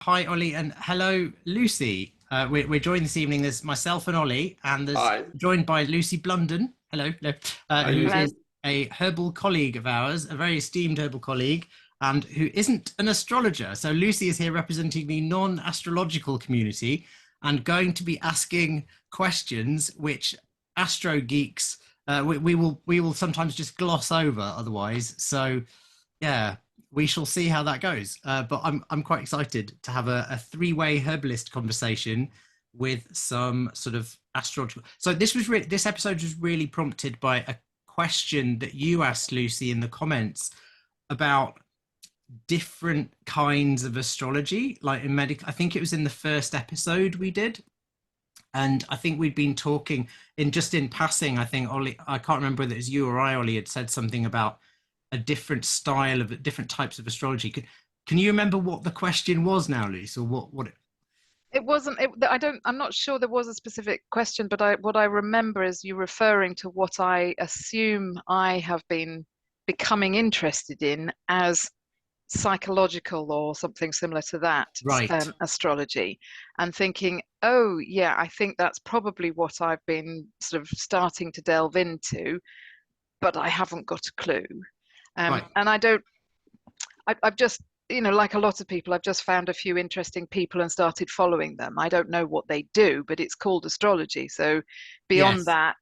Hi, Ollie, and hello, Lucy. We're joined this evening. There's myself and Ollie, and there's Hi, joined by Lucy Blunden. Hello, hello, hi who Lucy. is a herbal colleague of ours, a very esteemed herbal colleague, and who isn't an astrologer. So Lucy is here representing the non-astrological community and going to be asking questions which astro geeks we will sometimes just gloss over otherwise. So yeah, we shall see how that goes. But I'm quite excited to have a three-way herbalist conversation with some sort of astrological. So this episode was really prompted by a question that you asked Lucy in the comments about different kinds of astrology, like in medical. I think it was in the first episode we did, and I think we'd been talking in passing. I think Ollie, I can't remember whether it was you or I, Ollie, had said something about a different style of different types of astrology. Can you remember what the question was now, Luce, or what it? It wasn't. I don't. I'm not sure there was a specific question, but what I remember is you referring to what I assume I have been becoming interested in as psychological or something similar to that Right. astrology, and thinking, oh yeah, I think that's probably what I've been sort of starting to delve into, but I haven't got a clue. Right. And I don't. I've just, like a lot of people, I've just found a few interesting people and started following them. I don't know what they do, but it's called astrology. So beyond Yes. that,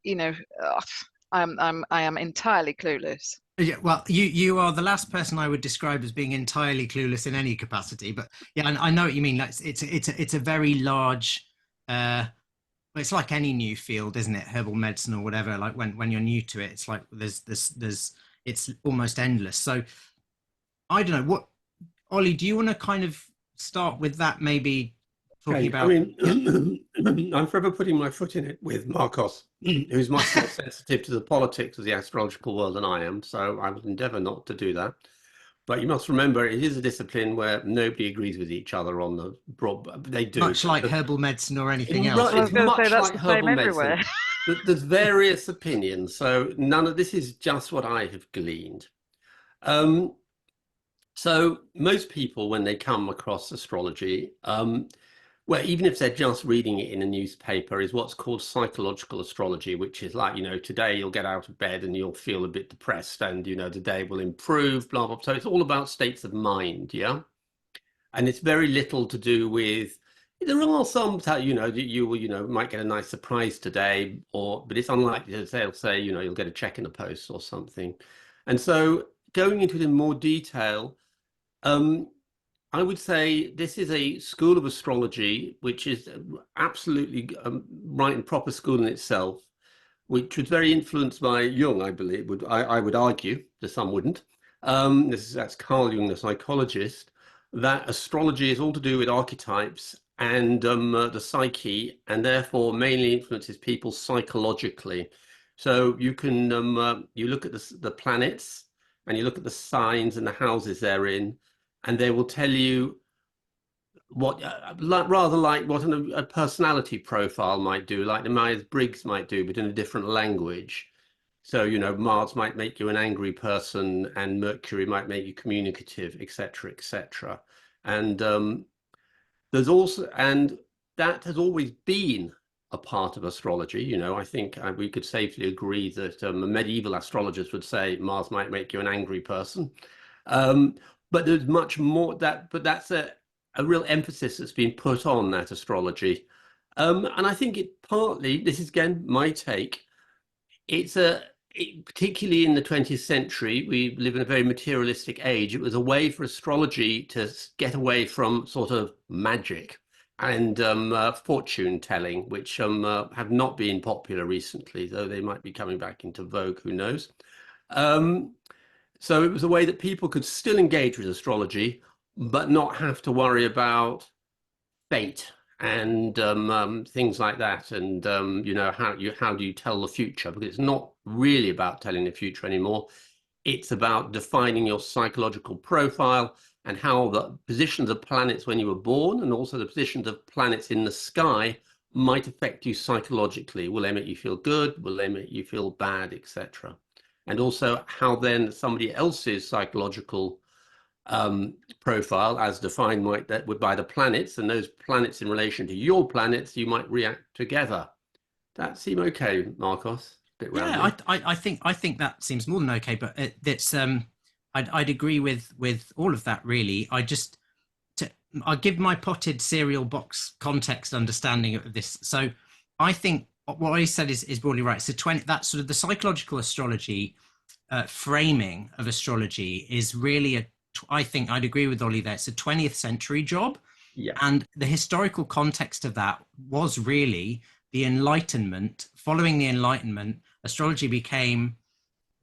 I am entirely clueless. Yeah, well, you are the last person I would describe as being entirely clueless in any capacity. But yeah, I know what you mean. Like, it's a very large. Well, it's like any new field, isn't it? Herbal medicine or whatever. Like when you're new to it, it's like there's it's almost endless. So I don't know what Ollie. Do you want to kind of start with that? Maybe talking Okay, I about yeah. mean, I'm forever putting my foot in it with Marcos, who's much more sensitive to the politics of the astrological world than I am, so I would endeavour not to do that. But you must remember, it is a discipline where nobody agrees with each other on the broad. They do, Much like herbal medicine or anything else, Well, I was it's really. going to say much that's like the same herbal medicine. everywhere. There's various opinions, so none of this is just what I have gleaned. Um, so most people, when they come across astrology, well, even if they're just reading it in a newspaper, is what's called psychological astrology, which is like, today you'll get out of bed and you'll feel a bit depressed and, the day will improve, blah, blah. So it's all about states of mind, yeah? And it's very little to do with, there are some, you will, might get a nice surprise today, but it's unlikely that they'll say, you'll get a check in the post or something. And so going into it in more detail, um, I would say this is a school of astrology, which is absolutely right and proper school in itself, which was very influenced by Jung, I believe. I would argue, that some wouldn't. That's Carl Jung, the psychologist, that astrology is all to do with archetypes and the psyche, and therefore mainly influences people psychologically. So you look at the planets, and you look at the signs and the houses they're in, and they will tell you what rather like what a personality profile might do, like the Myers-Briggs might do, but in a different language. So, Mars might make you an angry person, and Mercury might make you communicative, etc., etc. And there's also, and that has always been a part of astrology. I think we could safely agree that medieval astrologers would say Mars might make you an angry person. Um, but there's much more but that's a real emphasis that's been put on that astrology. And I think it partly, this is again my take, particularly in the 20th century, we live in a very materialistic age. It was a way for astrology to get away from sort of magic and fortune telling, which have not been popular recently, though they might be coming back into vogue, who knows. Um, so it was a way that people could still engage with astrology, but not have to worry about fate and things like that. And how do you tell the future? Because it's not really about telling the future anymore. It's about defining your psychological profile and how the positions of planets when you were born, and also the positions of planets in the sky, might affect you psychologically. Will they make you feel good? Will they make you feel bad, etc.? And also how then somebody else's psychological profile as defined by the planets, and those planets in relation to your planets, you might react together. That seem okay, Marcos? A bit Yeah, rambling. I think that seems more than okay, but that's I'd agree with all of that really. I'll give my potted cereal box context understanding of this. So I think what I said is broadly right. So 20, that's sort of the psychological astrology framing of astrology is really I think I'd agree with Ollie there. It's a 20th century job. Yeah. And the historical context of that was really the Enlightenment. Following the Enlightenment, astrology became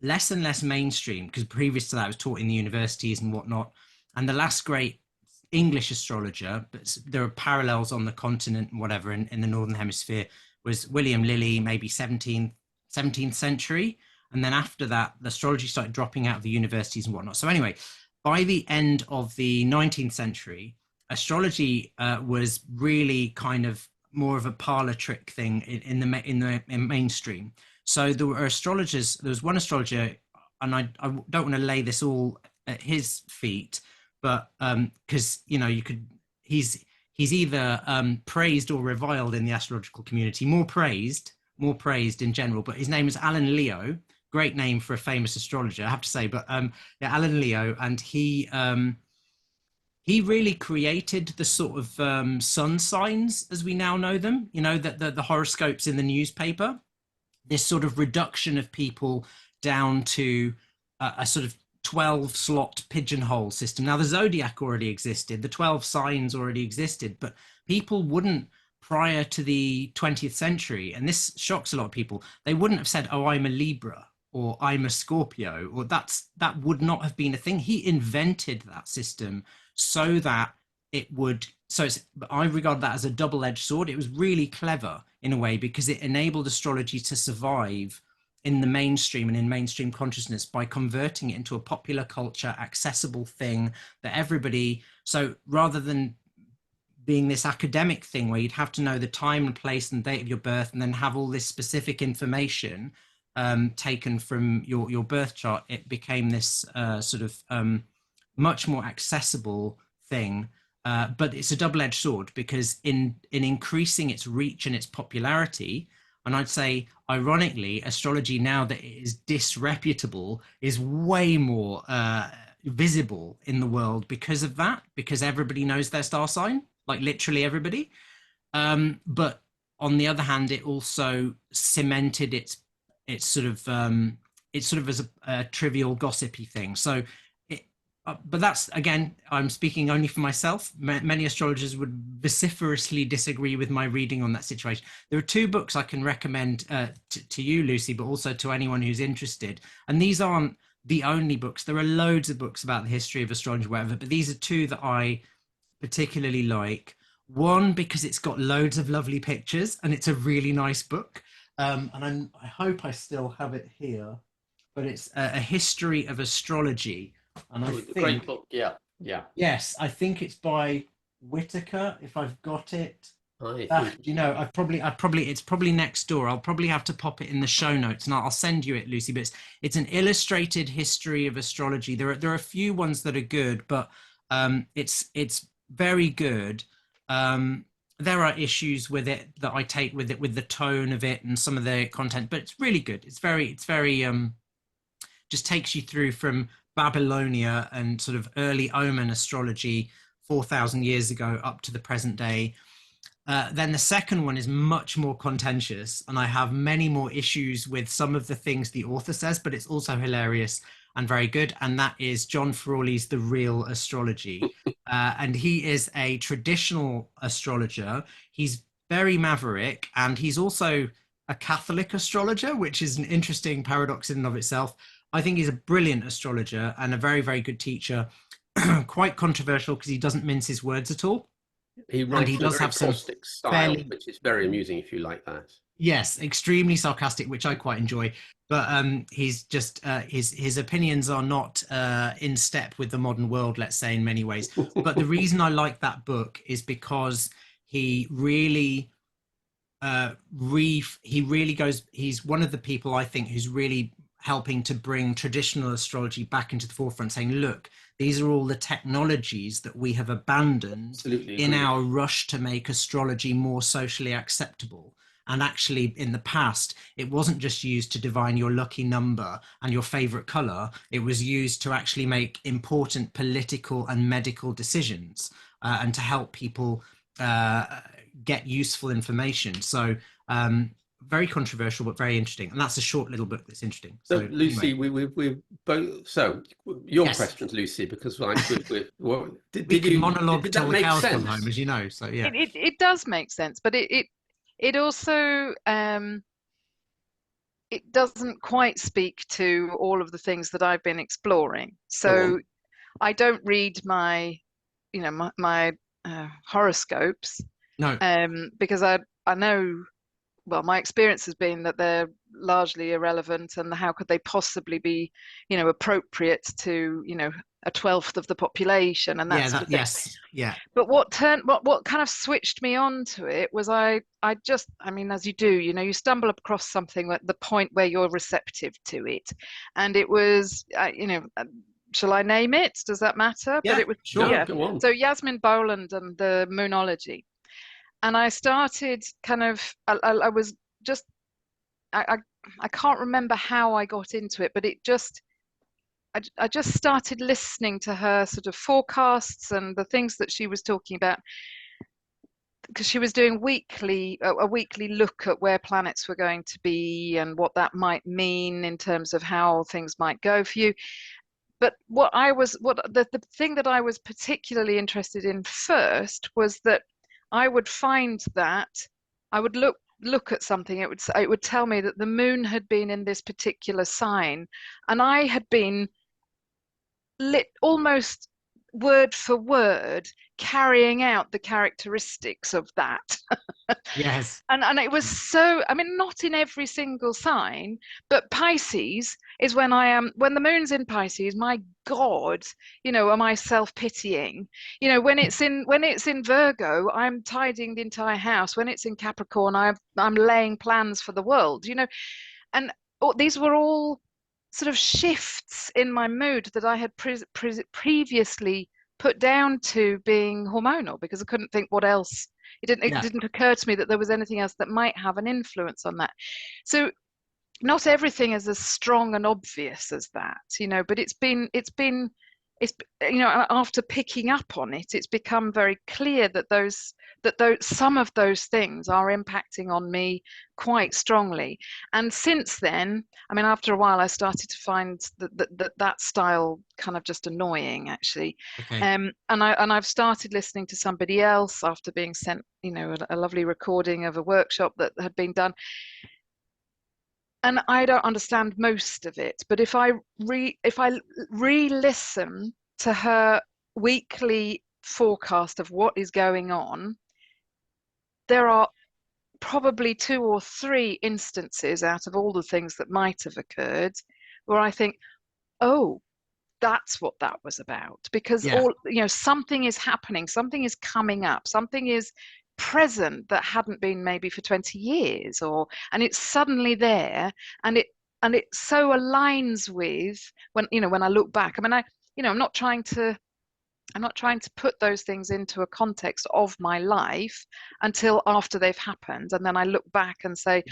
less and less mainstream because previous to that it was taught in the universities and whatnot. And the last great English astrologer, but there are parallels on the continent and whatever in the Northern Hemisphere, was William Lilly, maybe 17th century. And then after that, the astrology started dropping out of the universities and whatnot. So anyway, by the end of the 19th century, astrology was really kind of more of a parlor trick thing in the mainstream. So there were astrologers. There was one astrologer, and I don't want to lay this all at his feet, but because he's either praised or reviled in the astrological community. More praised in general. But his name is Alan Leo. Great name for a famous astrologer, I have to say. But yeah, Alan Leo, and he really created the sort of sun signs as we now know them. You know, that the horoscopes in the newspaper. This sort of reduction of people down to a sort of 12 slot pigeonhole system. Now the zodiac already existed, the 12 signs already existed, but people wouldn't, prior to the 20th century, and this shocks a lot of people, they wouldn't have said, oh, I'm a Libra or I'm a Scorpio, or that would not have been a thing. He invented that system so that it would, I regard that as a double-edged sword. It was really clever in a way because it enabled astrology to survive in the mainstream and in mainstream consciousness by converting it into a popular culture, accessible thing that everybody, so rather than being this academic thing where you'd have to know the time and place and date of your birth and then have all this specific information taken from your birth chart, it became this sort of much more accessible thing. But it's a double-edged sword because in increasing its reach and its popularity, and I'd say, ironically, astrology now that it is disreputable is way more visible in the world because of that, because everybody knows their star sign, like literally everybody. But on the other hand, it also cemented its sort of as a trivial gossipy thing. So but that's, again, I'm speaking only for myself. Many astrologers would vociferously disagree with my reading on that situation. There are two books I can recommend to you, Lucy, but also to anyone who's interested. And these aren't the only books. There are loads of books about the history of astrology, whatever, but these are two that I particularly like. One, because it's got loads of lovely pictures and it's a really nice book. And I hope I still have it here, but it's a history of astrology. And I think, great book, yeah. Yes, I think it's by Whitaker, if I've got it. It's probably next door. I'll probably have to pop it in the show notes, and I'll send you it, Lucy. But it's an illustrated history of astrology. There are a few ones that are good, but it's very good. There are issues with it that I take with it, with the tone of it and some of the content, but it's really good. It's very just takes you through from Babylonia and sort of early omen astrology 4,000 years ago up to the present day. Then the second one is much more contentious, and I have many more issues with some of the things the author says, but it's also hilarious and very good. And that is John Frawley's The Real Astrology. And he is a traditional astrologer. He's very maverick, and he's also a Catholic astrologer, which is an interesting paradox in and of itself. I think he's a brilliant astrologer and a very, very good teacher. Quite controversial because he doesn't mince his words at all. He writes in a very caustic style, which is very amusing if you like that. Yes, extremely sarcastic, which I quite enjoy. But he's just his opinions are not in step with the modern world, let's say, in many ways. But the reason I like that book is because he really he's one of the people I think who's really helping to bring traditional astrology back into the forefront, saying, look, these are all the technologies that we have abandoned Absolutely in agree. our rush to make astrology more socially acceptable. And actually, in the past, it wasn't just used to divine your lucky number and your favorite color. It was used to actually make important political and medical decisions, and to help people get useful information. So very controversial, but very interesting. And that's a short little book that's interesting. So, So Lucy, anyway. we both. So, your Yes, questions, Lucy, because like, we could did monologue that till the make cows come sense? home, as you know. So yeah. It does make sense, but it also it doesn't quite speak to all of the things that I've been exploring. Go So on. I don't read my, my horoscopes, No. because I know, well, my experience has been that they're largely irrelevant, and how could they possibly be, appropriate to, a twelfth of the population and that Yeah. sort That. of thing. Yes. Yeah. But what kind of switched me on to it was I just, I mean, as you do, you stumble across something at the point where you're receptive to it, and it was, shall I name it? Does that matter? But Yeah. it was, No, Sure. yeah. go on. So Yasmin Boland and the Moonology, and I started kind of, I was just, I can't remember how I got into it, but it just, I just started listening to her sort of forecasts and the things that she was talking about, because she was doing a weekly look at where planets were going to be and what that might mean in terms of how things might go for you. But the thing that I was particularly interested in first was that I would find that I would look at something, it would tell me that the moon had been in this particular sign, and I had been almost word for word carrying out the characteristics of that. Yes. And it was so, I mean, not in every single sign, but Pisces is when when the moon's in Pisces, my God, am I self-pitying? When it's in Virgo, I'm tidying the entire house. When it's in Capricorn, I'm laying plans for the world, and these were all sort of shifts in my mood that I had previously put down to being hormonal, because I couldn't think what else. It Yeah. didn't occur to me that there was anything else that might have an influence on that. So not everything is as strong and obvious as that, but after picking up on it, it's become very clear that some of those things are impacting on me quite strongly. And since then, I mean, after a while, I started to find that style kind of just annoying, actually. Okay. And I've started listening to somebody else after being sent, a lovely recording of a workshop that had been done. And I don't understand most of it, but if I re-listen to her weekly forecast of what is going on, there are probably 2 or 3 instances out of all the things that might have occurred where I think, oh, that's what that was about, because something is happening, something is coming up, something is present that hadn't been maybe for 20 years, and it's suddenly there, and it so aligns with when I look back. I mean, I'm not trying to put those things into a context of my life until after they've happened, and then I look back and say,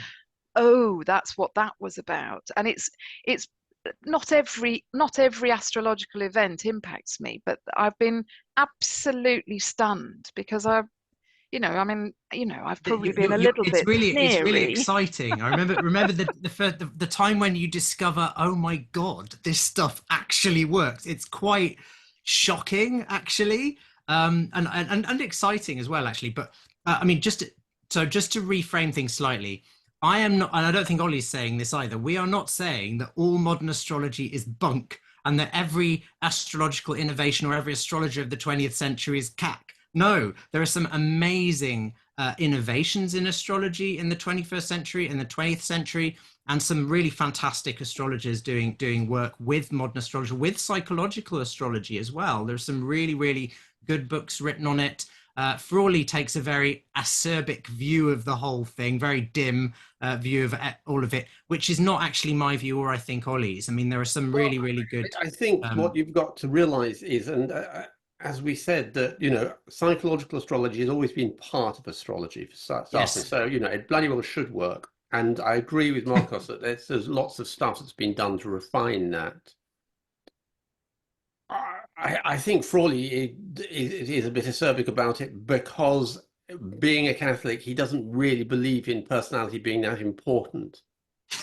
oh, that's what that was about. And it's not every astrological event impacts me, but I've been absolutely stunned, because I've probably been a little bit It's really sneery. exciting. I remember the time when you discover, oh my God, this stuff actually works. It's quite shocking, actually, and exciting as well, actually. But I mean, just to reframe things slightly, I am not, and I don't think Ollie's saying this either. We are not saying that all modern astrology is bunk and that every astrological innovation or every astrologer of the 20th century is cack. No, there are some amazing innovations in astrology in the 21st century, in the 20th century, and some really fantastic astrologers doing work with modern astrology, with psychological astrology as well. There's some really, really good books written on it. Frawley takes a very acerbic view of the whole thing, very dim view of all of it, which is not actually my view, or I think Ollie's. I mean, there are some really, really good. I think what you've got to realize is, and as we said, that, you know, psychological astrology has always been part of astrology for starters. Yes. So, you know, it bloody well should work. And I agree with Marcos that there's lots of stuff that's been done to refine that. I think Frawley is a bit acerbic about it because, being a Catholic, he doesn't really believe in personality being that important.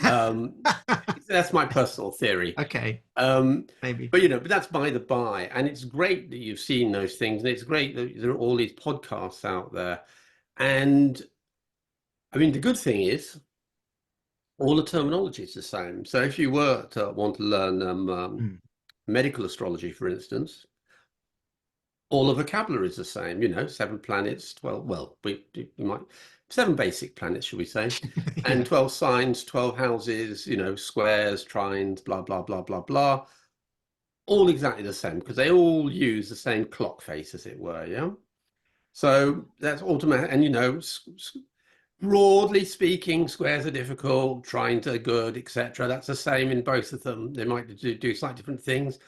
That's my personal theory. Okay. Maybe. But, you know, but that's by the by. And it's great that you've seen those things, and it's great that there are all these podcasts out there. And I mean, the good thing is all the terminology is the same. So if you were to want to learn medical astrology, for instance, all the vocabulary is the same, you know, 7 planets, 12, well, we might, 7 basic planets, should we say, and 12 signs, 12 houses, you know, squares, trines, blah, blah, blah, blah, blah, all exactly the same, because they all use the same clock face, as it were, yeah? So that's automatic, and, you know, broadly speaking, squares are difficult, trines are good, etc. That's the same in both of them. They might do slightly different things.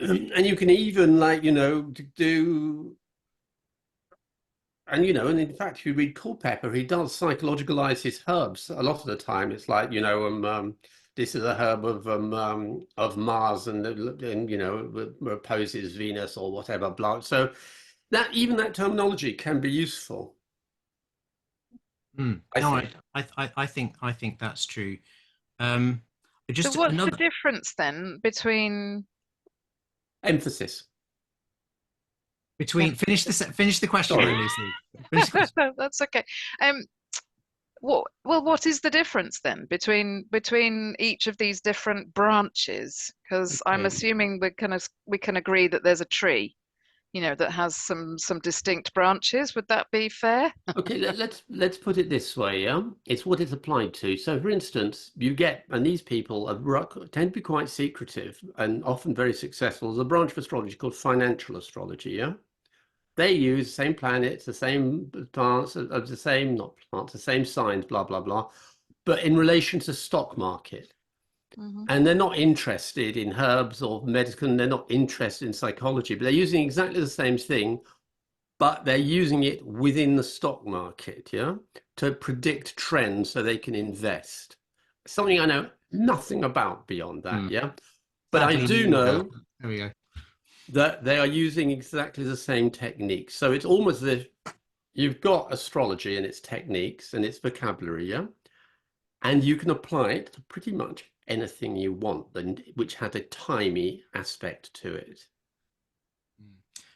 And you can even, like, you know, do, and, you know, and in fact, if you read Culpeper, he does psychologicalize his herbs a lot of the time. It's like, you know, this is a herb of Mars, and you know, opposes Venus or whatever. Blah. So that, even that terminology can be useful. I think that's true. Just so what's the difference then between emphasis? Finish the question, Lucy. That's okay. What is the difference then between each of these different branches? Because I'm assuming we can agree that there's a tree, you know, that has some distinct branches. Would that be fair? Okay, let's put it this way, yeah? It's what it's applied to. So, for instance, you get, and these people tend to be quite secretive and often very successful. There's a branch of astrology called financial astrology, yeah? They use the same planets, the same plants, the same signs, blah, blah, blah, but in relation to stock market. And they're not interested in herbs or medicine. They're not interested in psychology, but they're using exactly the same thing, but they're using it within the stock market, yeah, to predict trends so they can invest. Something I know nothing about beyond that, yeah. But I do know there we go. That they are using exactly the same techniques. So it's almost as if you've got astrology and its techniques and its vocabulary, yeah, and you can apply it to pretty much anything you want, which has a timey aspect to it.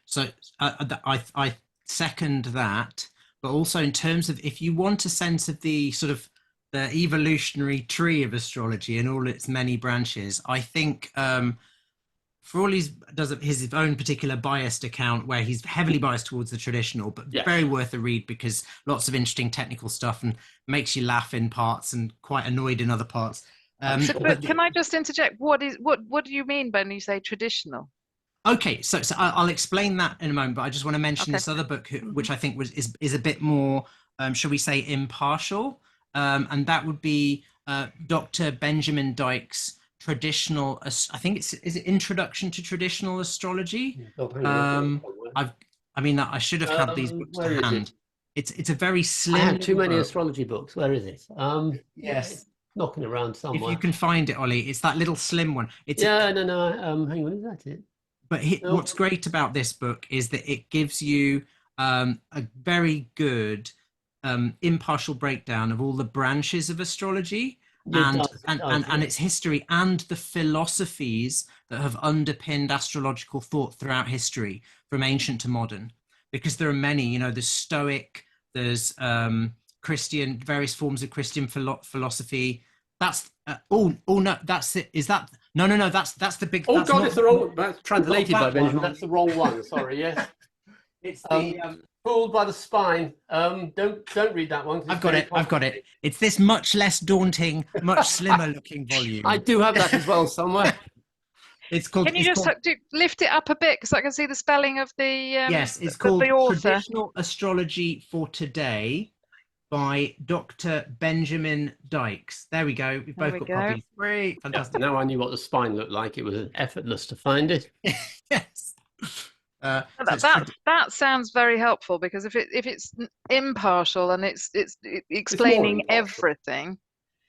So I second that, but also in terms of, if you want a sense of the sort of the evolutionary tree of astrology and all its many branches, I think Frawley does his own particular biased account where he's heavily biased towards the traditional, but very worth a read, because lots of interesting technical stuff and makes you laugh in parts and quite annoyed in other parts. But can I just interject? What do you mean when you say traditional? Okay, so I'll explain that in a moment, but I just want to mention this other book, which I think is a bit more, shall we say, impartial, and that would be Dr. Benjamin Dykes' traditional. I think is it Introduction to Traditional Astrology. I should have had these books to hand. It's a very slim. I have too many astrology books. Where is it? Yes. Knocking around somewhere. If you can find it, Ollie, it's that little slim one. No. Hang on, is that it? But what's great about this book is that it gives you a very good impartial breakdown of all the branches of astrology and its history and the philosophies that have underpinned astrological thought throughout history, from ancient to modern. Because there are many, you know, there's Stoic, there's Christian, various forms of Christian philosophy. That's no, that's it. Is that no? That's the big. Oh God, it's the wrong. That's translated by Benjamin. That's the wrong one. Sorry. Yes, it's the Fooled by the Spine. Don't read that one. I've got it. It's this much less daunting, much slimmer looking volume. I do have that as well somewhere. It's called. Can you just lift it up a bit because I can see the spelling of the yes, it's called the author. Traditional Astrology for Today by Dr. Benjamin Dykes. There we go. We've both got copies. Great, fantastic. Now I knew what the spine looked like. It was effortless to find it. Yes. That sounds very helpful, because if it's impartial and it's explaining everything,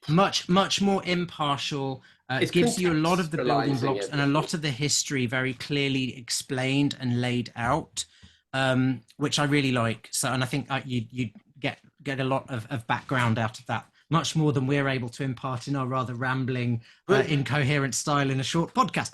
much more impartial. It gives you a lot of the building blocks and a lot of the history very clearly explained and laid out, which I really like. So, and I think you get a lot of background out of that, much more than we're able to impart in our rather rambling, incoherent style in a short podcast.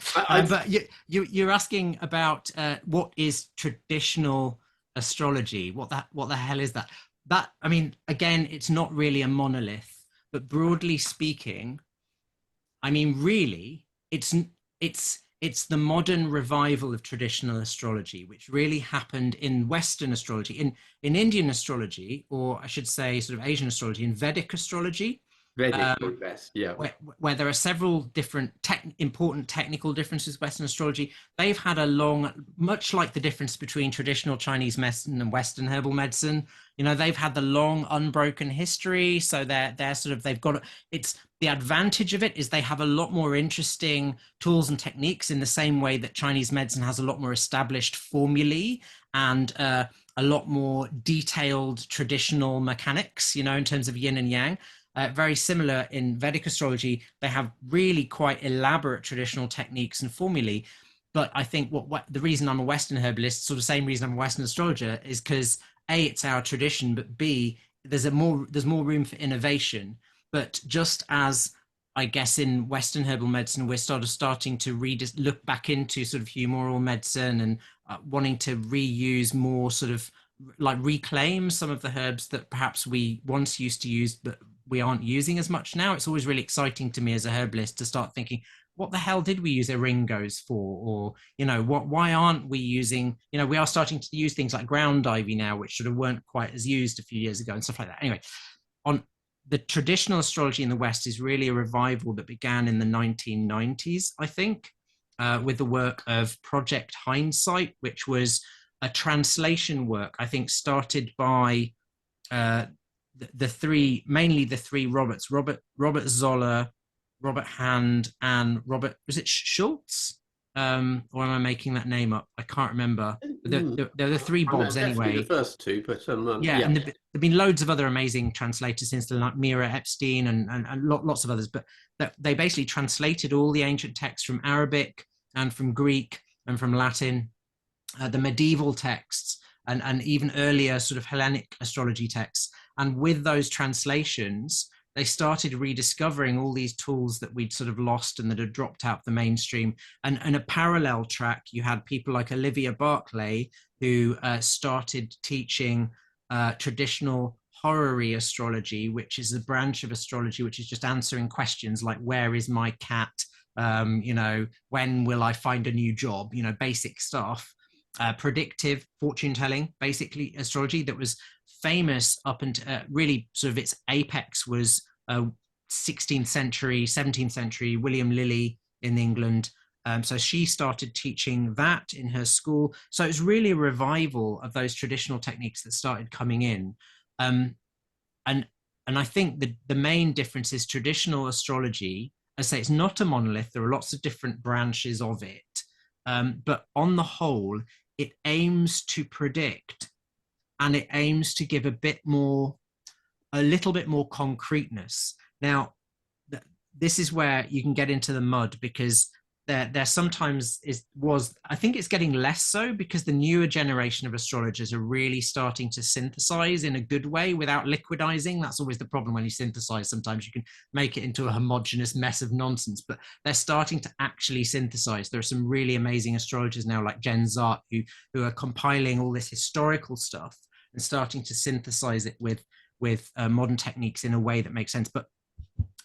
But you're asking about what is traditional astrology? What the hell is that? That, I mean, again, it's not really a monolith, but broadly speaking, I mean, really, it's the modern revival of traditional astrology, which really happened in Western astrology, in Indian astrology, or I should say sort of Asian astrology, in Vedic astrology. Where there are several different important technical differences with Western astrology. They've had a long, much like the difference between traditional Chinese medicine and Western herbal medicine, you know, they've had the long unbroken history. So they're sort of, they've got, it's the advantage of it is they have a lot more interesting tools and techniques, in the same way that Chinese medicine has a lot more established formulae and a lot more detailed traditional mechanics, you know, in terms of yin and yang. Very similar in Vedic astrology, they have really quite elaborate traditional techniques and formulae. But I think what the reason I'm a Western herbalist, sort of same reason I'm a Western astrologer, is because A, it's our tradition, but B, there's more room for innovation. But just as I guess in Western herbal medicine, we're starting to look back into sort of humoral medicine and wanting to reuse more, sort of like reclaim some of the herbs that perhaps we once used to use, but we aren't using as much now. It's always really exciting to me as a herbalist to start thinking, what the hell did we use eringos for? Or, you know, why aren't we using, you know, we are starting to use things like ground ivy now, which sort of weren't quite as used a few years ago and stuff like that. Anyway, on the traditional astrology in the West is really a revival that began in the 1990s, I think, with the work of Project Hindsight, which was a translation work, I think, started by mainly the three Roberts, Robert Zoller, Robert Hand, and Robert, was it Schultz? Or am I making that name up? I can't remember. They're the three Bobs anyway. The first two, but yeah. And there've been loads of other amazing translators since, like Mira Epstein and lots of others. But they basically translated all the ancient texts from Arabic and from Greek and from Latin, the medieval texts, and even earlier sort of Hellenic astrology texts. And with those translations, they started rediscovering all these tools that we'd sort of lost and that had dropped out the mainstream. And a parallel track, you had people like Olivia Barclay, who started teaching traditional horary astrology, which is a branch of astrology which is just answering questions like, where is my cat? You know, when will I find a new job? You know, basic stuff. Predictive fortune telling, basically astrology that was famous up until really sort of its apex was 16th century, 17th century, William Lilly in England. So she started teaching that in her school. So it's really a revival of those traditional techniques that started coming in. And I think the main difference is traditional astrology, I say, it's not a monolith. There are lots of different branches of it. But on the whole, it aims to predict, and it aims to give a little bit more concreteness. Now, this is where you can get into the mud, because there sometimes I think it's getting less so, because the newer generation of astrologers are really starting to synthesize in a good way without liquidizing. That's always the problem when you synthesize. Sometimes you can make it into a homogenous mess of nonsense, but they're starting to actually synthesize. There are some really amazing astrologers now, like Jen Zart, who are compiling all this historical stuff and starting to synthesize it with modern techniques in a way that makes sense. But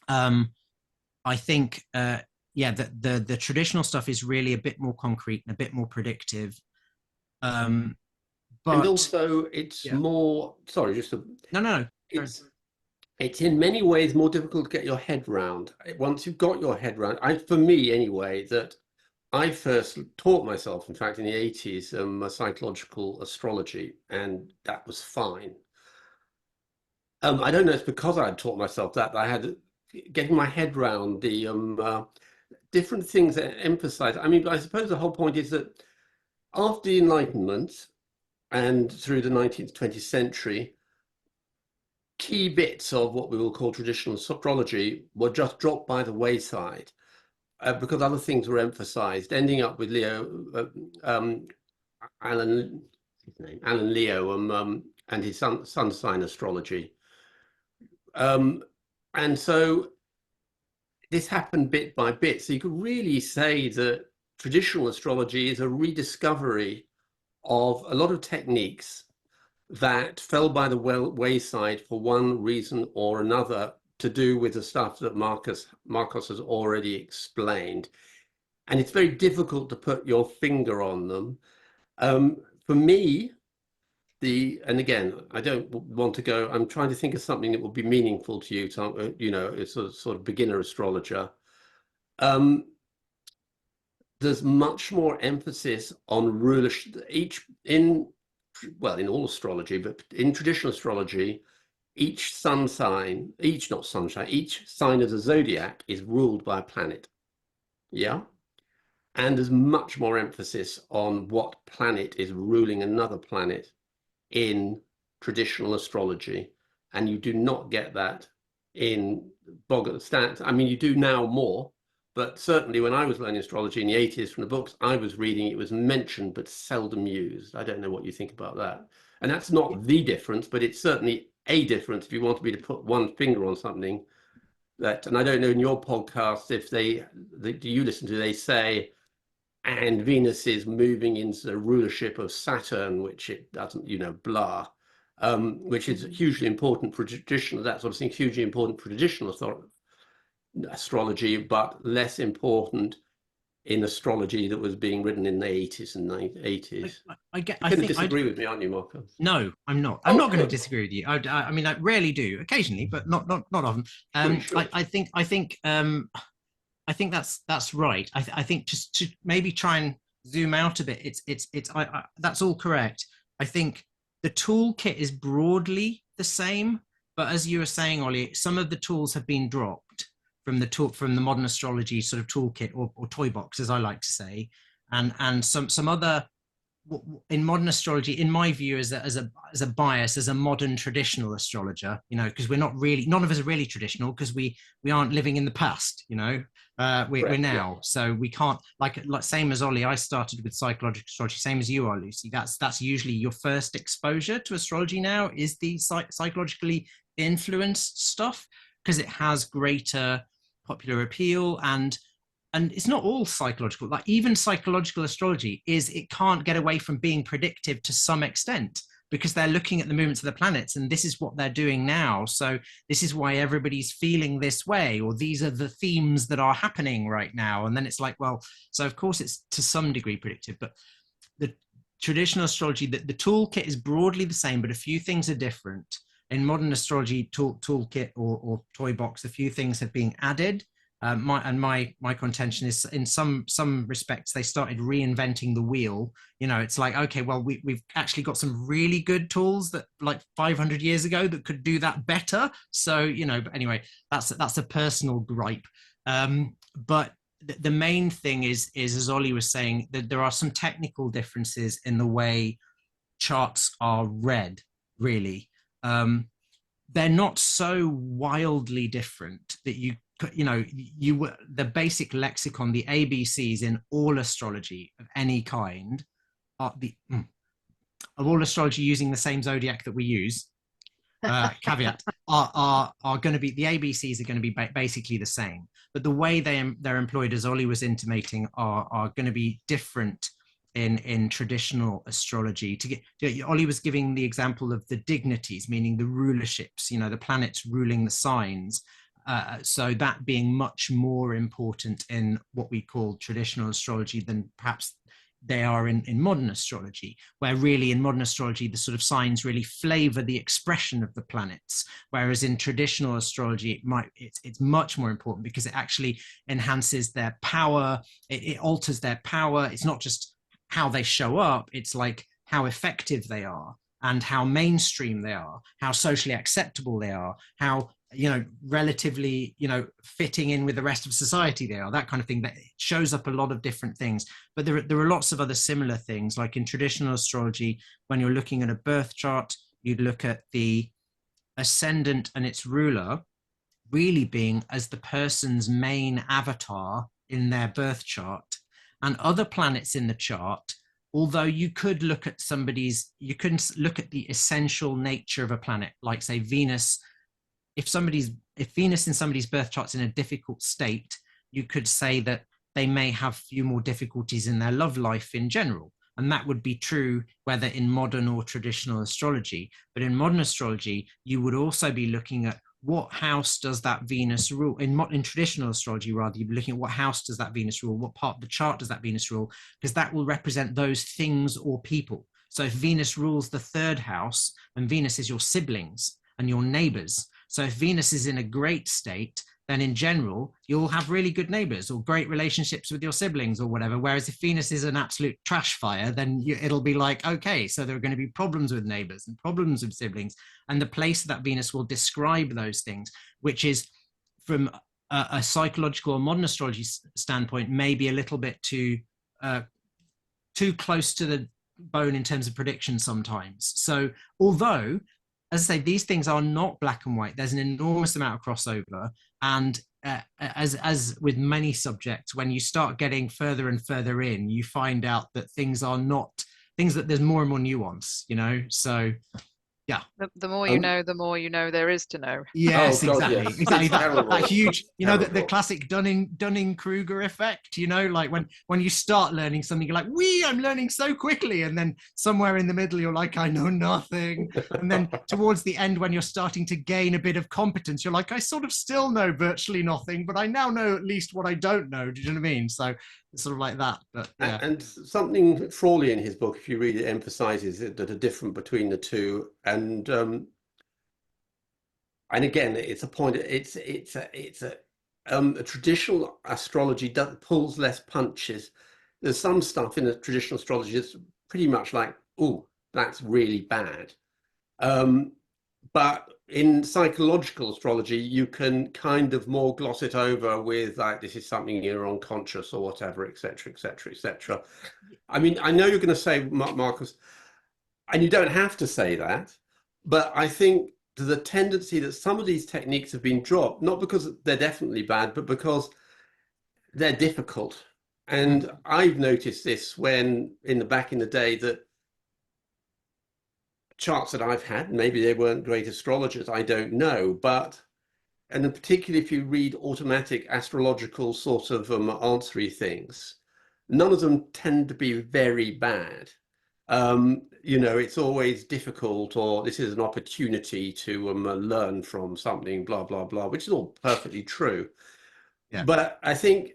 I think the traditional stuff is really a bit more concrete and a bit more predictive. But and also it's more, sorry, just no. It's in many ways more difficult to get your head round. Once you've got your head round, for me anyway, that I first taught myself, in fact, in the 80s, psychological astrology, and that was fine. I don't know, it's because I had taught myself that I had getting my head round the different things that emphasize. I mean, I suppose the whole point is that after the Enlightenment and through the 19th, 20th century, key bits of what we will call traditional astrology were just dropped by the wayside because other things were emphasized, ending up with Alan Leo and his sun sign astrology. And so this happened bit by bit. So you could really say that traditional astrology is a rediscovery of a lot of techniques that fell by the wayside for one reason or another, to do with the stuff that Marcos has already explained. And it's very difficult to put your finger on them. For me, and again, I don't want to go, I'm trying to think of something that will be meaningful to you, you know, it's a sort of beginner astrologer. There's much more emphasis on rulership, in all astrology, but in traditional astrology, each sign of the zodiac is ruled by a planet. Yeah. And there's much more emphasis on what planet is ruling another planet in traditional astrology. And you do not get that in Boggart stats. I mean, you do now more, but certainly when I was learning astrology in the 80s from the books I was reading, it was mentioned but seldom used. I don't know what you think about that. And that's not the difference, but it's certainly a difference if you want me to put one finger on something. That, and I don't know in your podcast if do you listen to, they say, and Venus is moving into the rulership of Saturn, which it doesn't, you know, blah, which is hugely important for traditional, that sort of thing, hugely important for traditional astrology, but less important in astrology that was being written in the 80s and 80s. I think disagree with me, aren't you, Marcos? No, I'm not. I'm not going to disagree with you. I mean, I rarely do, occasionally, but not often. Sure. I think that's right. I think just to maybe try and zoom out a bit. That's all correct. I think the toolkit is broadly the same, but as you were saying, Ollie, some of the tools have been dropped from the modern astrology sort of toolkit or toy box, as I like to say, and some other in modern astrology, in my view, as a bias, as a modern traditional astrologer, you know, because none of us are really traditional because we aren't living in the past, you know, we're now, yeah. So we can't, like same as Ollie, I started with psychological astrology, same as you are, Lucy. That's usually your first exposure to astrology now, is the psychologically influenced stuff, because it has greater popular appeal, and it's not all psychological. Like even psychological astrology it can't get away from being predictive to some extent, because they're looking at the movements of the planets and this is what they're doing now. So this is why everybody's feeling this way, or these are the themes that are happening right now. And then it's like, well, so of course it's to some degree predictive, but the traditional astrology, the toolkit is broadly the same, but a few things are different. In modern astrology toolkit or toy box, a few things have been added. My contention is, in some respects, they started reinventing the wheel. You know, it's like, okay, well, we've actually got some really good tools that, like 500 years ago, that could do that better. So, you know, but anyway, that's a personal gripe. But the main thing is, as Ollie was saying, that there are some technical differences in the way charts are read, really. They're not so wildly different that the basic lexicon, the ABCs in all astrology of any kind, of all astrology using the same zodiac that we use, caveat, are going to be, the ABCs are going to be basically the same, but the way they're employed, as Ollie was intimating, are going to be different in traditional astrology. Ollie was giving the example of the dignities, meaning the rulerships, you know, the planets ruling the signs. So that being much more important in what we call traditional astrology than perhaps they are in modern astrology, where really in modern astrology, the sort of signs really flavor the expression of the planets. Whereas in traditional astrology, it's much more important because it actually enhances their power. It alters their power. It's not just how they show up. It's like how effective they are and how mainstream they are, how socially acceptable they are, how, you know, relatively, you know, fitting in with the rest of society they are, that kind of thing. That shows up a lot of different things. But there are lots of other similar things, like in traditional astrology, when you're looking at a birth chart, you'd look at the ascendant and its ruler really being as the person's main avatar in their birth chart, and other planets in the chart, although you could look at you can look at the essential nature of a planet, like say Venus. If Venus in somebody's birth chart's in a difficult state, you could say that they may have few more difficulties in their love life in general. And that would be true whether in modern or traditional astrology. But in modern astrology, you would also be looking at what house does that Venus rule. In traditional astrology, rather, you'd be looking at what house does that Venus rule, what part of the chart does that Venus rule, because that will represent those things or people. So if Venus rules the third house, and Venus is your siblings and your neighbors, so if Venus is in a great state, then in general, you'll have really good neighbors or great relationships with your siblings or whatever. Whereas if Venus is an absolute trash fire, then it'll be like, okay, so there are going to be problems with neighbors and problems with siblings. And the place that Venus will describe those things, which is from a psychological or modern astrology standpoint, maybe a little bit too close to the bone in terms of prediction sometimes. So although, as I say, these things are not black and white, there's an enormous amount of crossover. And as with many subjects, when you start getting further and further in, you find out that things that there's more and more nuance, you know? So, yeah. The more you know, the more you know there is to know. Yes, Oh, God, exactly. yes. Exactly. Terrible. That huge, you know, the Terrible. classic Dunning-Kruger effect, you know, like when you start learning something, you're like, I'm learning so quickly. And then somewhere in the middle, you're like, I know nothing. And then towards the end, when you're starting to gain a bit of competence, you're like, I sort of still know virtually nothing, but I now know at least what I don't know. Do you know what I mean? So it's sort of like that. But yeah. And something Frawley in his book, if you read it, emphasizes that a difference between the two. And again, it's a point. It's a traditional astrology pulls less punches. There's some stuff in the traditional astrology that's pretty much like, oh, that's really bad. But in psychological astrology, you can kind of more gloss it over with like, this is something you're unconscious or whatever, etc., etc., etc. I mean, I know you're going to say, Marcus, and you don't have to say that, but I think there's a tendency that some of these techniques have been dropped, not because they're definitely bad, but because they're difficult. And I've noticed this back in the day, that charts that I've had, maybe they weren't great astrologers, I don't know, and particularly if you read automatic astrological sort of answery things, none of them tend to be very bad. You know, it's always difficult, or this is an opportunity to learn from something, blah, blah, blah, which is all perfectly true. Yeah. But I think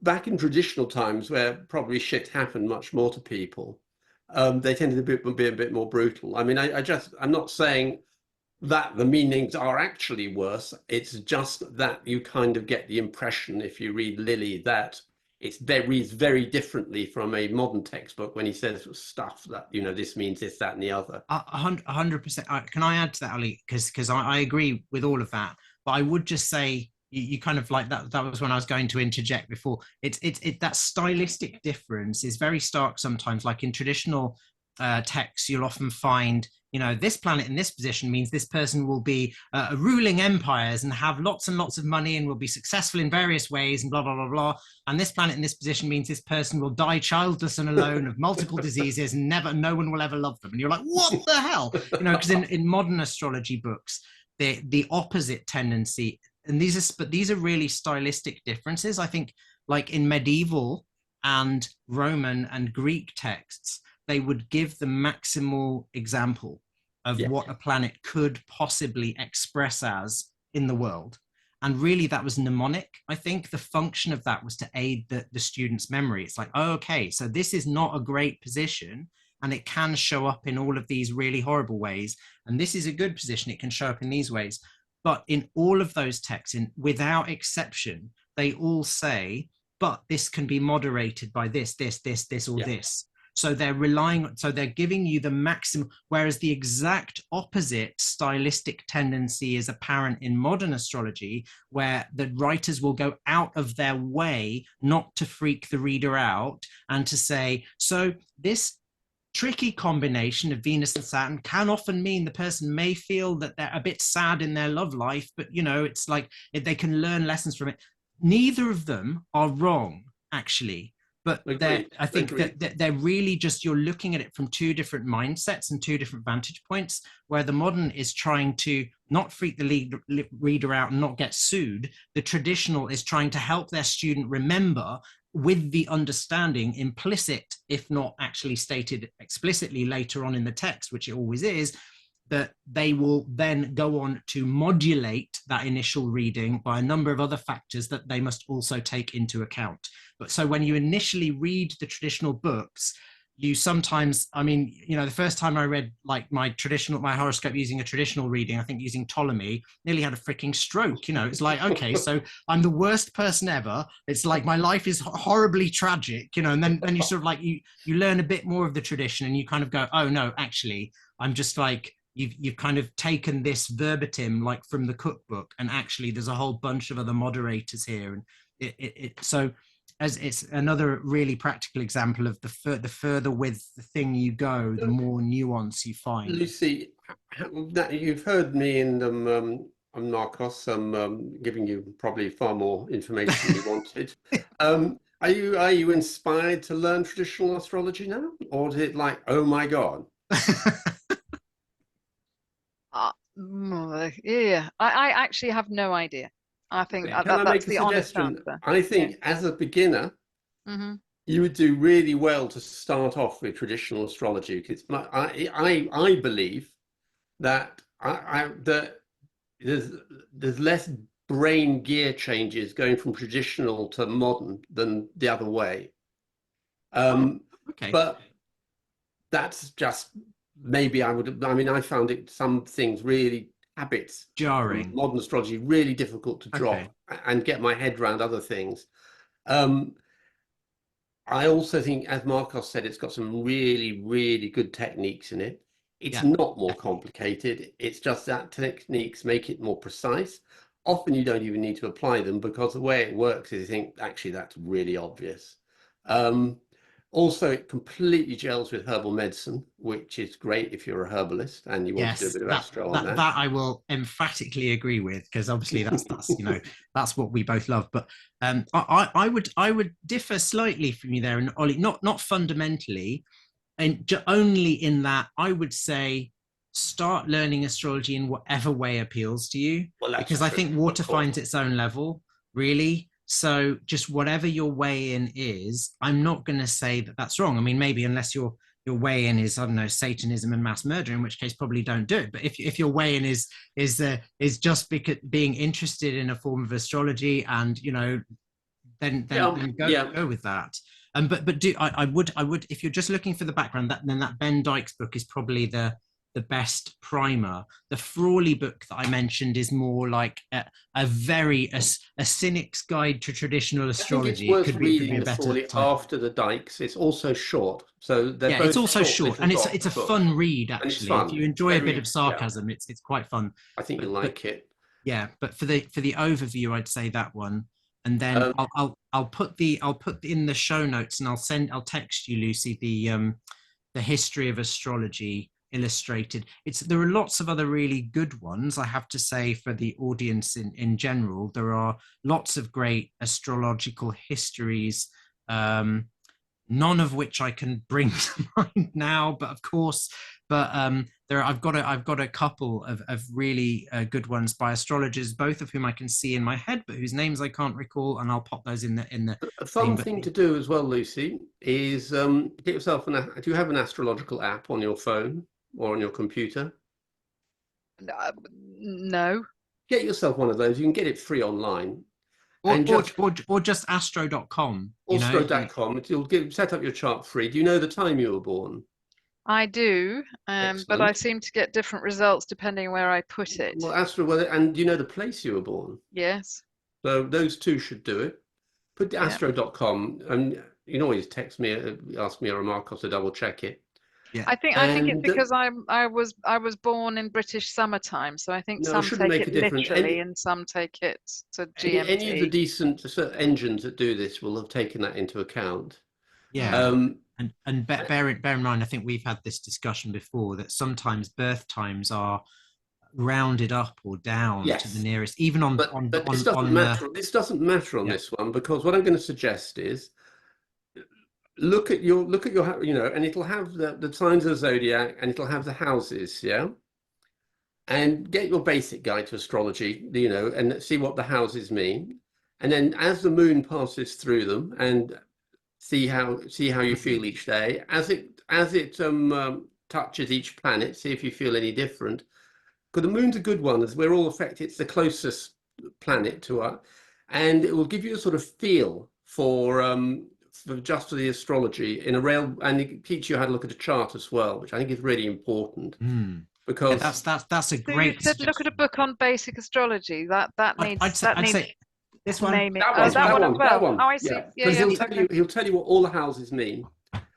back in traditional times, where probably shit happened much more to people, they tended to be a bit more brutal. I mean, I'm not saying that the meanings are actually worse. It's just that you kind of get the impression, if you read Lilly, that reads very differently from a modern textbook when he says stuff that, you know, this means this, that, and the other. 100%. Can I add to that, Olly? Because I agree with all of that. But I would just say, you kind of like that. That was when I was going to interject before. That stylistic difference is very stark sometimes. Like in traditional texts, you'll often find, you know, this planet in this position means this person will be ruling empires and have lots and lots of money and will be successful in various ways and blah, blah, blah, blah. And this planet in this position means this person will die childless and alone of multiple diseases and no one will ever love them. And you're like, what the hell? You know, because in modern astrology books, the opposite tendency, and these are really stylistic differences. I think like in medieval and Roman and Greek texts, they would give the maximal example of what a planet could possibly express as in the world. And really that was mnemonic. I think the function of that was to aid the student's memory. It's like, oh, okay, so this is not a great position, and it can show up in all of these really horrible ways. And this is a good position, it can show up in these ways. But in all of those texts, without exception, they all say, but this can be moderated by this, or this. So they're so they're giving you the maximum, whereas the exact opposite stylistic tendency is apparent in modern astrology, where the writers will go out of their way not to freak the reader out and to say, so this tricky combination of Venus and Saturn can often mean the person may feel that they're a bit sad in their love life, but it's like they can learn lessons from it. Neither of them are wrong, actually. But I think that they're really just, you're looking at it from two different mindsets and two different vantage points, where the modern is trying to not freak the reader out and not get sued. The traditional is trying to help their student remember, with the understanding implicit, if not actually stated explicitly later on in the text, which it always is, that they will then go on to modulate that initial reading by a number of other factors that they must also take into account. But so when you initially read the traditional books, you sometimes, the first time I read like my horoscope using a traditional reading, I think using Ptolemy, nearly had a freaking stroke. It's like, okay, so I'm the worst person ever. It's like my life is horribly tragic, and then you sort of like, you learn a bit more of the tradition and you kind of go, oh no, actually, I'm just like, you've kind of taken this verbatim like from the cookbook, and actually there's a whole bunch of other moderators here, and so as it's another really practical example of the further with the thing you go, the more nuance you find. Lucy, you've heard me and Marcos giving you probably far more information you wanted. Are you inspired to learn traditional astrology now, or is it like, oh my God? Yeah, I actually have no idea. I think that's the honest answer. I think as a beginner, you would do really well to start off with traditional astrology, because I believe that that there's less brain gear changes going from traditional to modern than the other way. Okay. But that's just, maybe I found some things really, habits, jarring, modern astrology, really difficult to drop and get my head around other things. I also think, as Marcos said, it's got some really, really good techniques in it. It's not more complicated. It's just that techniques make it more precise. Often you don't even need to apply them, because the way it works is you think, actually, that's really obvious. Also, it completely gels with herbal medicine, which is great if you're a herbalist and you want to do a bit of astro on that. That I will emphatically agree with, because obviously that's that's what we both love. But I would differ slightly from you there, and Ollie, not fundamentally, and only in that I would say start learning astrology in whatever way appeals to you, because I think water finds its own level, really. So just whatever your way in is, I'm not going to say that that's wrong. I mean, maybe unless your way in is, I don't know, Satanism and mass murder, in which case probably don't do it. But if your way in is just because being interested in a form of astrology, and then go with that. But I would, if you're just looking for the background, then that Ben Dykes book is probably the best primer. The Frawley book that I mentioned is more like a cynic's guide to traditional astrology. I think it's worth reading the Frawley after the Dykes. It's also short, so it's also short, and it's a fun read, actually. If you enjoy a bit of sarcasm, it's quite fun. I think you'll like it. Yeah, but for the overview, I'd say that one. And then I'll put in the show notes, and I'll text you, Lucy, the history of astrology illustrated. There are lots of other really good ones, I have to say, for the audience in general. There are lots of great astrological histories, none of which I can bring to mind now, but of course, I've got a couple of really good ones by astrologers, both of whom I can see in my head, but whose names I can't recall, and I'll pop those in the A fun thing to do as well, Lucy, is get yourself do you have an astrological app on your phone or on your computer? No. get yourself one of those. You can get it free online. Or, And or just astro.com. Astro.com. You'll set up your chart free. Do you know the time you were born? I do, but I Excellent. seem to get different results depending where I put it. Well, and do you know the place you were born? Yes. So those two should do it. Put Yeah. astro.com, and you can always text me, ask me or Marcos to double check it. Yeah. I think it's because I was born in British summertime, so I think some shouldn't take make it a difference. literally and some take it to GMT. Any of the decent engines that do this will have taken that into account. Yeah. And bear in mind, I think we've had this discussion before, that sometimes birth times are rounded up or down to the nearest, even on. But this doesn't matter. This doesn't matter on this one, because what I'm going to suggest is look at your and it'll have the signs of the zodiac, and it'll have the houses, and get your basic guide to astrology, and see what the houses mean, and then as the moon passes through them, and see how you feel each day as it touches each planet. See if you feel any different, because the moon's a good one, as we're all affected. It's the closest planet to us, and it will give you a sort of feel for just for the astrology in a real, and it teach you how to look at a chart as well, which I think is really important. Because that's a great. You said look at a book on basic astrology. That needs. I'd say this one. That one as well. Oh, I see. Yeah. He'll tell you what all the houses mean.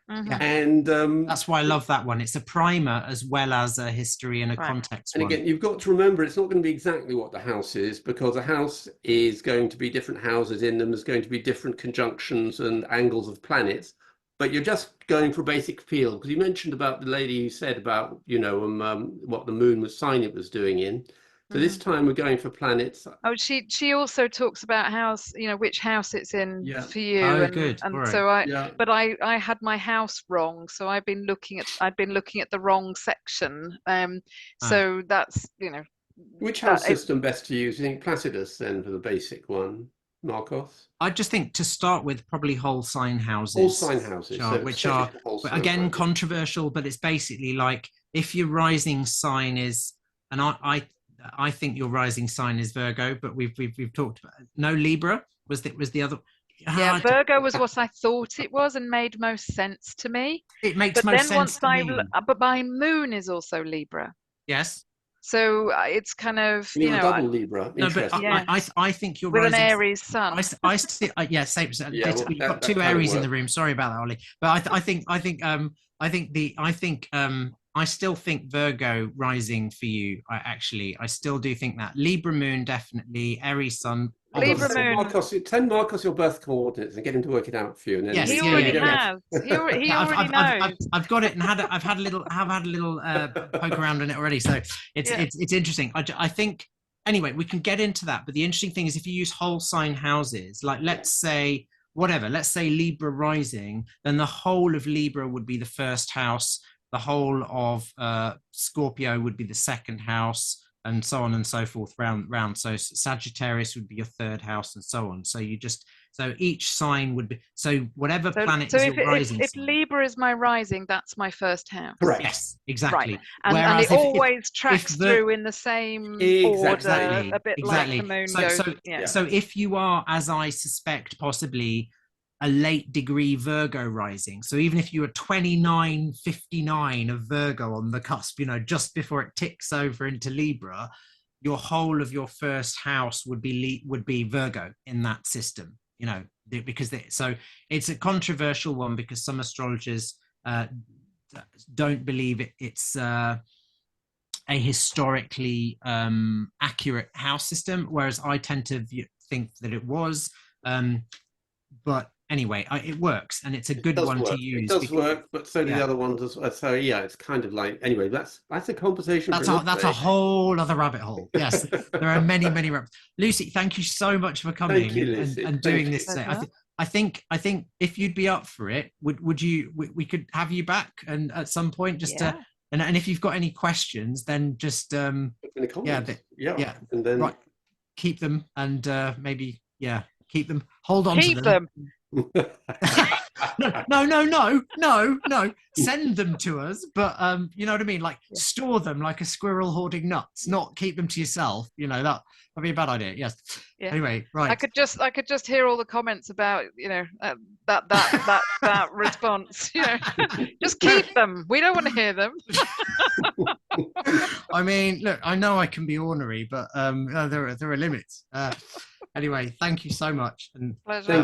And that's why I love that one. It's a primer as well as a history and a context. And again, you've got to remember, it's not going to be exactly what the house is, because a house is going to be different houses in them. There's going to be different conjunctions and angles of planets, but you're just going for a basic feel. Because you mentioned about the lady who said about what the moon was sign it was doing in. So this time we're going for planets. Oh, she also talks about which house it's in for you. Oh, good. And so I had my house wrong, so I'd been looking at the wrong section. So that's Which house system best to use? You think Placidus then for the basic one, Marcos? I just think to start with, probably whole sign houses. Whole sign houses, which are again controversial, but it's basically like if your rising sign is, and I think your rising sign is Virgo, but we've talked about Libra was the other. Virgo was what I thought it was and made most sense to me. It makes most sense to me. But my moon is also Libra. Yes. So it's kind of double Libra. No, but I think you're with an Aries sun. Same. You've got two Aries in the room. Sorry about that, Ollie. But I still think Virgo rising for you. I still do think that Libra moon, definitely Aries sun. Libra moon. Send Marcos your birth coordinates and get him to work it out for you. And then he already has. He already knows. I've got it, and I've had a little poke around on it already. So it's interesting. I think anyway we can get into that. But the interesting thing is if you use whole sign houses, like let's say Libra rising, then the whole of Libra would be the first house. The whole of Scorpio would be the second house, and so on and so forth round. So Sagittarius would be your third house, and so on. So each sign would be whatever planet is your rising. If Libra is my rising, that's my first house. Correct. Yes, exactly. Right. And it always tracks through in the same order, a bit like the moon goes. So if you are, as I suspect, possibly a late degree Virgo rising, so even if you were 2959 of Virgo on the cusp, just before it ticks over into Libra, your whole of your first house would be Virgo in that system, because so it's a controversial one, because some astrologers don't believe it's a historically accurate house system, whereas I tend to think that it was, but anyway, it works, and it's a good one to use. It does work, but so do the other ones as well. So it's kind of like, anyway, that's a conversation. That's a whole other rabbit hole. Yes, there are many rabbits. Lucy, thank you so much for coming and doing this today. I think if you'd be up for it, would you? We could have you back and at some point and if you've got any questions, then just in the comments. And then keep them and maybe keep them. Hold on to them. No. Send them to us, but you know what I mean? Like store them like a squirrel hoarding nuts, not keep them to yourself. You know, that'd be a bad idea. Yes. Yeah. Anyway, right. I could just hear all the comments about, you know, that response. You know, just keep them. We don't want to hear them. I mean, look, I know I can be ornery, but there are limits. Anyway, thank you so much. And Pleasure.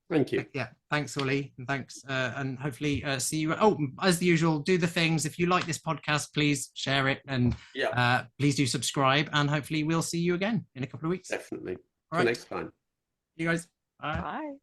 Thank you. Yeah, thanks, Olly, and thanks, and hopefully see you. Oh, as usual, do the things. If you like this podcast, please share it, and please do subscribe. And hopefully, we'll see you again in a couple of weeks. Definitely. All right. Till next time. You guys. Bye.